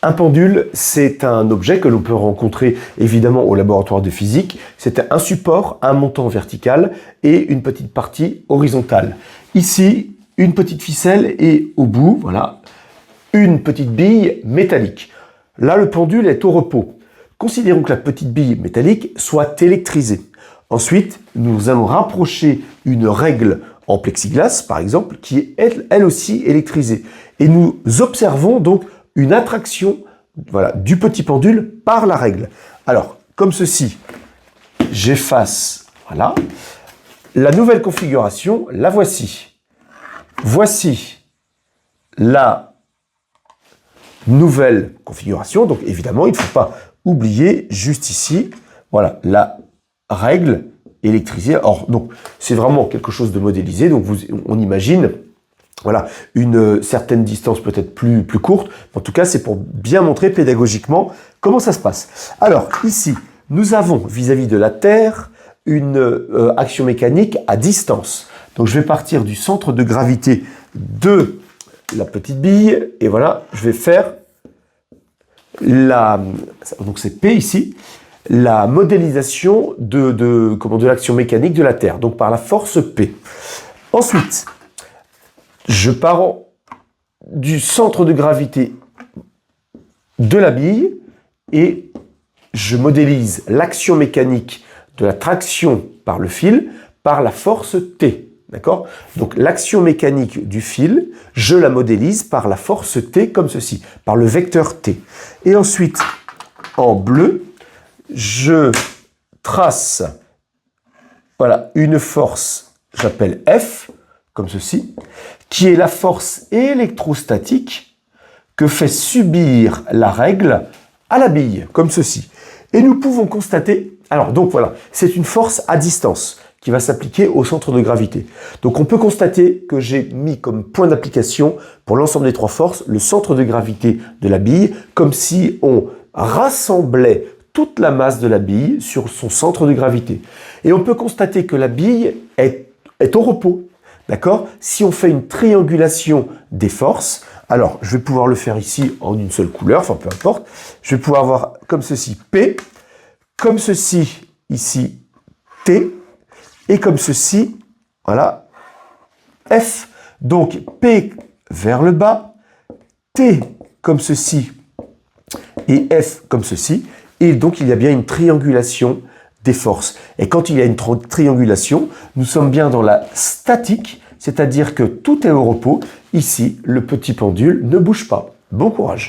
Un pendule, c'est un objet que l'on peut rencontrer évidemment au laboratoire de physique. C'est un support, un montant vertical et une petite partie horizontale. Ici, une petite ficelle et au bout, voilà, une petite bille métallique. Là, le pendule est au repos. Considérons que la petite bille métallique soit électrisée. Ensuite, nous allons rapprocher une règle en plexiglas, par exemple, qui est elle aussi électrisée. Et nous observons donc une attraction, voilà, du petit pendule par la règle. Alors, comme ceci, j'efface, voilà. La nouvelle configuration, la voici. Voici la nouvelle configuration. Donc, évidemment, il ne faut pas oublier juste ici, voilà, la règle électrisée. Or, donc, c'est vraiment quelque chose de modélisé. Donc, on imagine, voilà, une certaine distance peut-être plus courte. En tout cas, c'est pour bien montrer pédagogiquement comment ça se passe. Alors, ici, nous avons vis-à-vis de la Terre une action mécanique à distance. Donc, je vais partir du centre de gravité de la petite bille. Et voilà, je vais faire donc c'est P ici, la modélisation de l'action mécanique de la Terre, donc par la force P. Ensuite, je pars du centre de gravité de la bille et je modélise l'action mécanique de la traction par le fil par la force T. D'accord? Donc l'action mécanique du fil, je la modélise par la force T comme ceci, par le vecteur T. Et ensuite, en bleu, je trace, voilà, une force, j'appelle F, comme ceci, qui est la force électrostatique que fait subir la règle à la bille, comme ceci. Et nous pouvons constater, alors donc voilà, c'est une force à distance qui va s'appliquer au centre de gravité. Donc on peut constater que j'ai mis comme point d'application pour l'ensemble des trois forces le centre de gravité de la bille, comme si on rassemblait toute la masse de la bille sur son centre de gravité. Et on peut constater que la bille est au repos. D'accord? Si on fait une triangulation des forces, alors je vais pouvoir le faire ici en une seule couleur, enfin peu importe, je vais pouvoir avoir comme ceci P, comme ceci ici T, et comme ceci, voilà, F. Donc P vers le bas, T comme ceci, et F comme ceci. Et donc il y a bien une triangulation des forces. Et quand il y a une triangulation, nous sommes bien dans la statique, c'est-à-dire que tout est au repos. Ici, le petit pendule ne bouge pas. Bon courage!